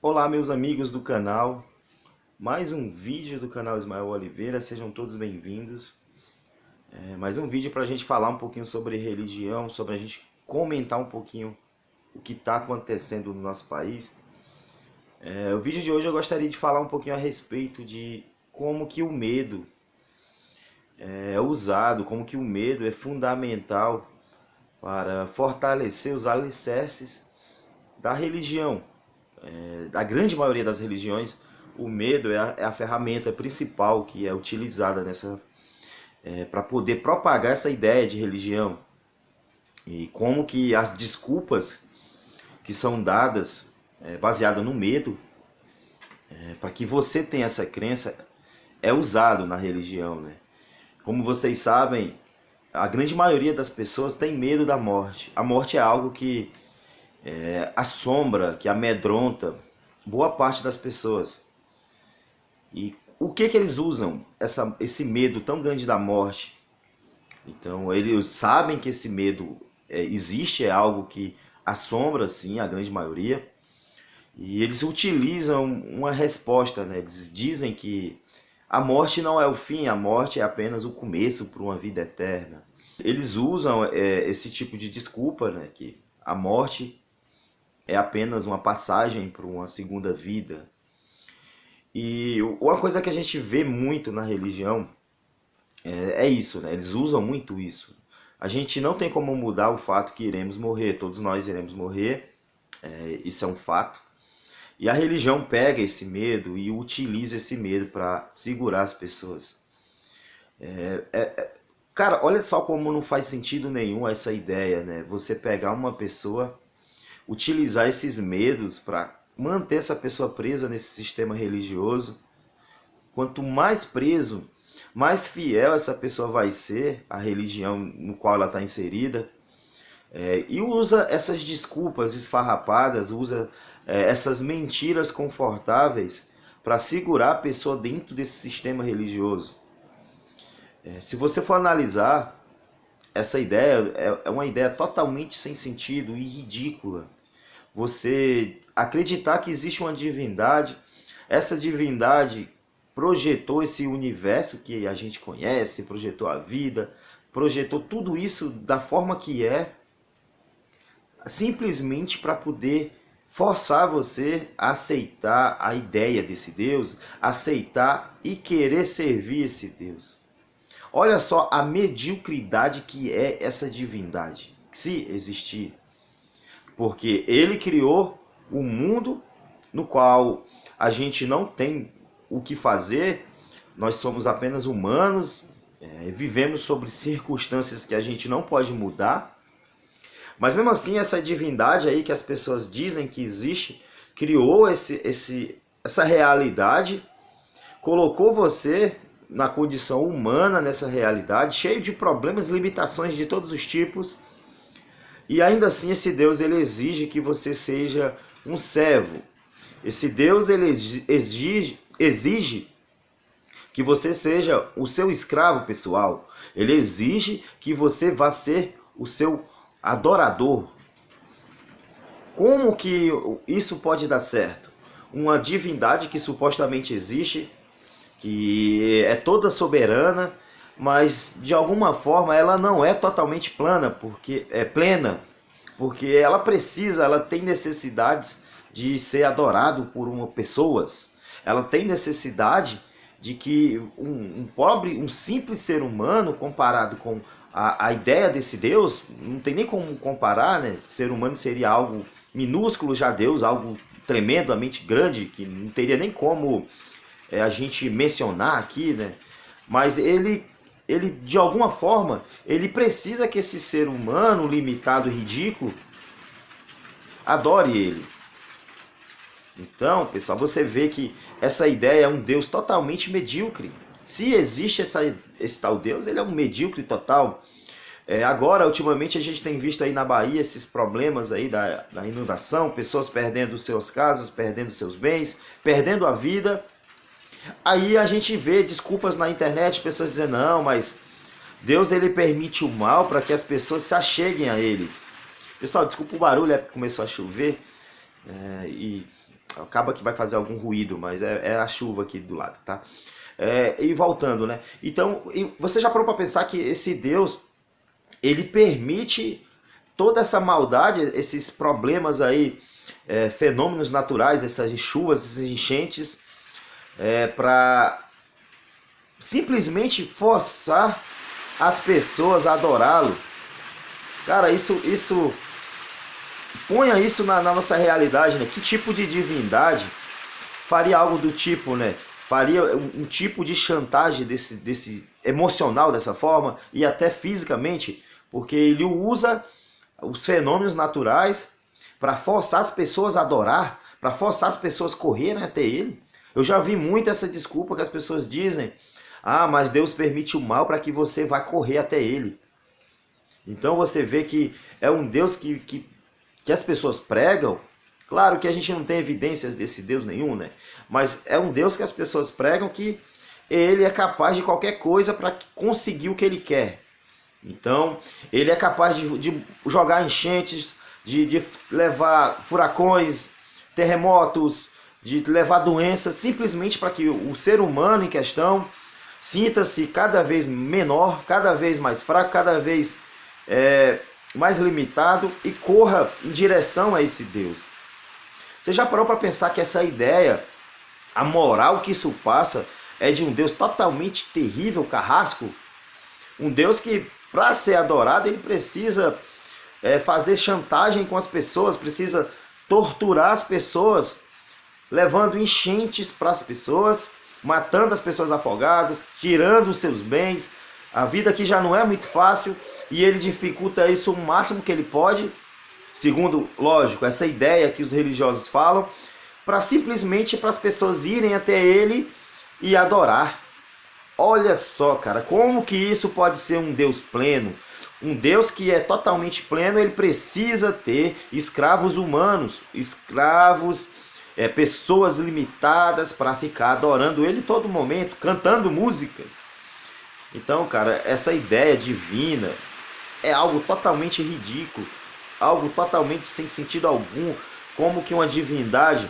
Olá, meus amigos do canal, mais um vídeo do canal Ismael Oliveira, sejam todos bem-vindos. Mais um vídeo para a gente falar um pouquinho sobre religião, sobre a gente comentar um pouquinho o que está acontecendo no nosso país. O vídeo de hoje eu gostaria de falar um pouquinho a respeito de como que o medo é usado, como que o medo é fundamental para fortalecer os alicerces da religião. Da grande maioria das religiões, o medo é a ferramenta principal que é utilizada para poder propagar essa ideia de religião. E como que as desculpas que são dadas, baseadas no medo, para que você tenha essa crença, é usado na religião, né? Como vocês sabem, a grande maioria das pessoas tem medo da morte. A morte é algo que assombra, que amedronta boa parte das pessoas. E o que eles usam esse medo tão grande da morte? Então eles sabem que esse medo existe, é algo que assombra sim a grande maioria, e eles utilizam uma resposta, né? Eles dizem que a morte não é o fim, a morte é apenas o começo para uma vida eterna. Eles usam esse tipo de desculpa, né? Que a morte é apenas uma passagem para uma segunda vida. E uma coisa que a gente vê muito na religião é isso, né? Eles usam muito isso. A gente não tem como mudar o fato que iremos morrer, todos nós iremos morrer, isso é um fato. E a religião pega esse medo e utiliza esse medo para segurar as pessoas. Cara, olha só como não faz sentido nenhum essa ideia, né? Você pegar uma pessoa, utilizar esses medos para manter essa pessoa presa nesse sistema religioso. Quanto mais preso, mais fiel essa pessoa vai ser à religião no qual ela está inserida. E usa essas desculpas esfarrapadas, usa essas mentiras confortáveis para segurar a pessoa dentro desse sistema religioso. Se você for analisar, essa ideia é uma ideia totalmente sem sentido e ridícula. Você acreditar que existe uma divindade, essa divindade projetou esse universo que a gente conhece, projetou a vida, projetou tudo isso da forma que é, simplesmente para poder forçar você a aceitar a ideia desse Deus, aceitar e querer servir esse Deus. Olha só a mediocridade que é essa divindade, se existir. Porque ele criou um mundo no qual a gente não tem o que fazer, nós somos apenas humanos, vivemos sobre circunstâncias que a gente não pode mudar. Mas mesmo assim, essa divindade aí que as pessoas dizem que existe, criou essa realidade, colocou você na condição humana nessa realidade, cheio de problemas, limitações de todos os tipos. E ainda assim esse Deus ele exige que você seja um servo. Esse Deus ele exige que você seja o seu escravo pessoal. Ele exige que você vá ser o seu adorador. Como que isso pode dar certo? Uma divindade que supostamente existe, que é toda soberana, mas de alguma forma ela não é totalmente plena, porque ela tem necessidades de ser adorado por pessoas. Ela tem necessidade de que um simples ser humano, comparado com a ideia desse Deus, não tem nem como comparar, né? Ser humano seria algo minúsculo, já Deus, algo tremendamente grande, que não teria nem como a gente mencionar aqui, né? Mas ele de alguma forma, ele precisa que esse ser humano limitado e ridículo adore ele. Então, pessoal, você vê que essa ideia é um Deus totalmente medíocre. Se existe esse tal Deus, ele é um medíocre total. Agora, ultimamente, a gente tem visto aí na Bahia esses problemas aí da inundação, pessoas perdendo suas casas, perdendo seus bens, perdendo a vida. Aí a gente vê desculpas na internet, pessoas dizendo, não, mas Deus ele permite o mal para que as pessoas se acheguem a ele. Pessoal, desculpa o barulho, é porque começou a chover. E Acaba que vai fazer algum ruído, mas é a chuva aqui do lado, tá? E voltando, né? Então, você já parou para pensar que esse Deus, ele permite toda essa maldade, esses problemas aí, fenômenos naturais, essas chuvas, essas enchentes, para simplesmente forçar as pessoas a adorá-lo? Cara, isso ponha isso na nossa realidade, né? Que tipo de divindade faria algo do tipo, né? Faria um tipo de chantagem desse emocional dessa forma e até fisicamente, porque ele usa os fenômenos naturais para forçar as pessoas a adorar, para forçar as pessoas a correrem até ele. Eu já vi muito essa desculpa que as pessoas dizem: ah, mas Deus permite o mal para que você vá correr até ele. Então você vê que é um Deus que as pessoas pregam. Claro que a gente não tem evidências desse Deus nenhum, né? Mas é um Deus que as pessoas pregam que ele é capaz de qualquer coisa para conseguir o que ele quer. Então, ele é capaz de jogar enchentes, de levar furacões, terremotos, de levar doenças, simplesmente para que o ser humano em questão sinta-se cada vez menor, cada vez mais fraco, cada vez mais limitado e corra em direção a esse Deus. Você já parou para pensar que essa ideia, a moral que isso passa, é de um Deus totalmente terrível, carrasco? Um Deus que, para ser adorado, ele precisa fazer chantagem com as pessoas, precisa torturar as pessoas, levando enchentes para as pessoas, matando as pessoas afogadas, tirando os seus bens. A vida aqui já não é muito fácil e ele dificulta isso o máximo que ele pode, segundo, lógico, essa ideia que os religiosos falam, para simplesmente para as pessoas irem até ele e adorar. Olha só, cara, como que isso pode ser um Deus pleno? Um Deus que é totalmente pleno, ele precisa ter escravos humanos, escravos, pessoas limitadas para ficar adorando ele todo momento, cantando músicas. Então, cara, essa ideia divina é algo totalmente ridículo, algo totalmente sem sentido algum. Como que uma divindade,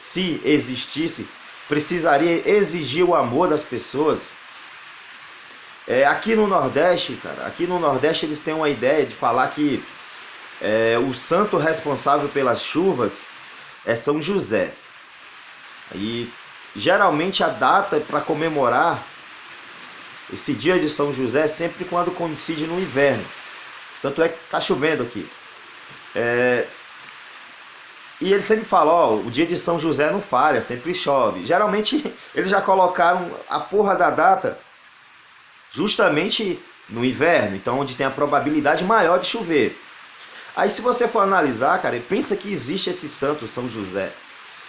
se existisse, precisaria exigir o amor das pessoas? Aqui no Nordeste, cara, aqui no Nordeste eles têm uma ideia de falar que o santo responsável pelas chuvas é São José. E geralmente a data para comemorar esse dia de São José é sempre quando coincide no inverno. Tanto é que está chovendo aqui. E eles sempre falam, o dia de São José não falha, sempre chove. Geralmente eles já colocaram a porra da data justamente no inverno, então onde tem a probabilidade maior de chover. Aí se você for analisar, cara, pensa que existe esse santo São José.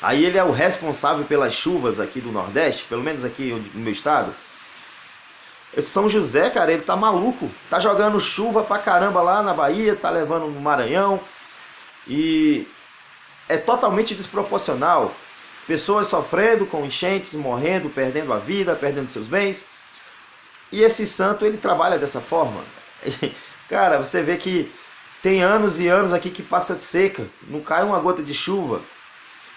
Aí ele é o responsável pelas chuvas aqui do Nordeste, pelo menos aqui no meu estado. Esse São José, cara, ele tá maluco. Tá jogando chuva pra caramba lá na Bahia, tá levando no Maranhão. E é totalmente desproporcional. Pessoas sofrendo com enchentes, morrendo, perdendo a vida, perdendo seus bens. E esse santo, ele trabalha dessa forma. Cara, você vê que tem anos e anos aqui que passa seca. Não cai uma gota de chuva.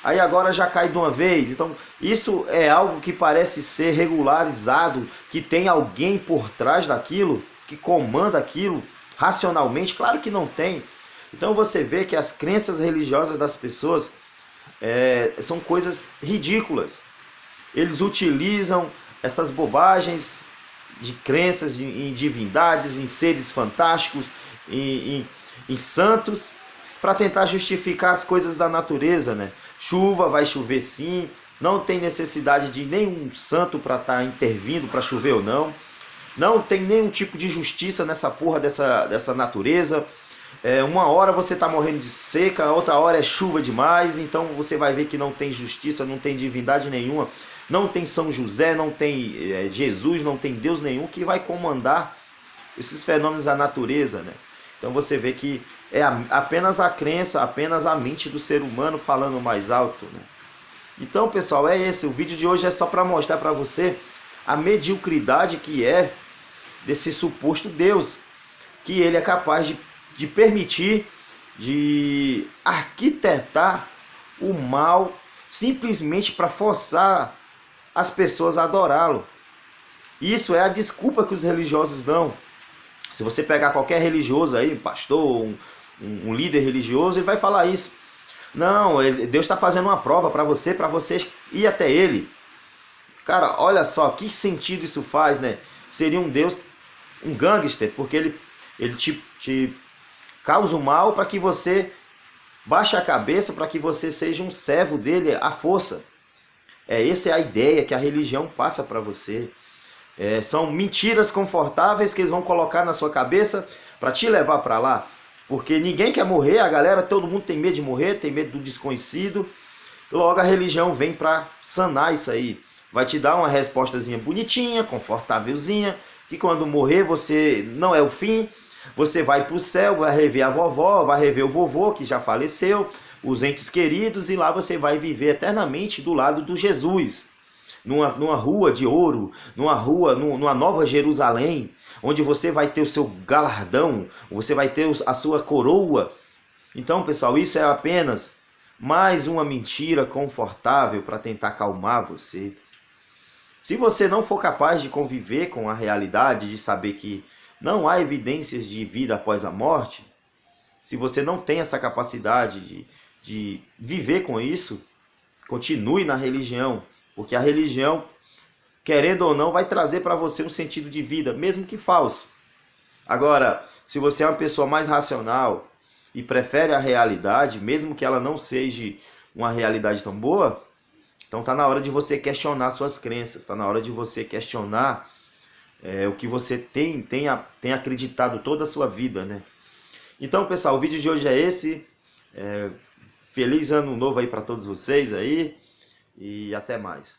Aí agora já cai de uma vez. Então isso é algo que parece ser regularizado, que tem alguém por trás daquilo, que comanda aquilo racionalmente. Claro que não tem. Então você vê que as crenças religiosas das pessoas são coisas ridículas. Eles utilizam essas bobagens de crenças em divindades, em seres fantásticos, em santos, para tentar justificar as coisas da natureza, né? Chuva, vai chover sim, não tem necessidade de nenhum santo para estar intervindo para chover ou não. Não tem nenhum tipo de justiça nessa porra dessa natureza. Uma hora você está morrendo de seca, outra hora é chuva demais, então você vai ver que não tem justiça, não tem divindade nenhuma, não tem São José, não tem Jesus, não tem Deus nenhum que vai comandar esses fenômenos da natureza, né? Então você vê que é apenas a crença, apenas a mente do ser humano falando mais alto, né? Então, pessoal, é esse. O vídeo de hoje é só para mostrar para você a mediocridade que é desse suposto Deus, que ele é capaz de permitir, de arquitetar o mal simplesmente para forçar as pessoas a adorá-lo. Isso é a desculpa que os religiosos dão. Se você pegar qualquer religioso aí, um pastor, um líder religioso, ele vai falar isso. Não, Deus está fazendo uma prova para você ir até ele. Cara, olha só, que sentido isso faz, né? Seria um Deus, um gangster, porque ele te causa o mal para que você baixe a cabeça, para que você seja um servo dele à força. Essa é a ideia que a religião passa para você. São mentiras confortáveis que eles vão colocar na sua cabeça para te levar para lá. Porque ninguém quer morrer, a galera, todo mundo tem medo de morrer, tem medo do desconhecido. Logo a religião vem para sanar isso aí. Vai te dar uma respostazinha bonitinha, confortávelzinha, que quando morrer você não é o fim. Você vai para o céu, vai rever a vovó, vai rever o vovô que já faleceu, os entes queridos, e lá você vai viver eternamente do lado do Jesus. Numa rua de ouro, numa nova Jerusalém, onde você vai ter o seu galardão, você vai ter a sua coroa. Então, pessoal, isso é apenas mais uma mentira confortável para tentar acalmar você. Se você não for capaz de conviver com a realidade, de saber que não há evidências de vida após a morte, se você não tem essa capacidade de viver com isso, continue na religião. Porque a religião, querendo ou não, vai trazer para você um sentido de vida, mesmo que falso. Agora, se você é uma pessoa mais racional e prefere a realidade, mesmo que ela não seja uma realidade tão boa, então está na hora de você questionar suas crenças, está na hora de você questionar o que você tem acreditado toda a sua vida, né? Então, pessoal, o vídeo de hoje é esse. Feliz ano novo aí para todos vocês aí. E até mais.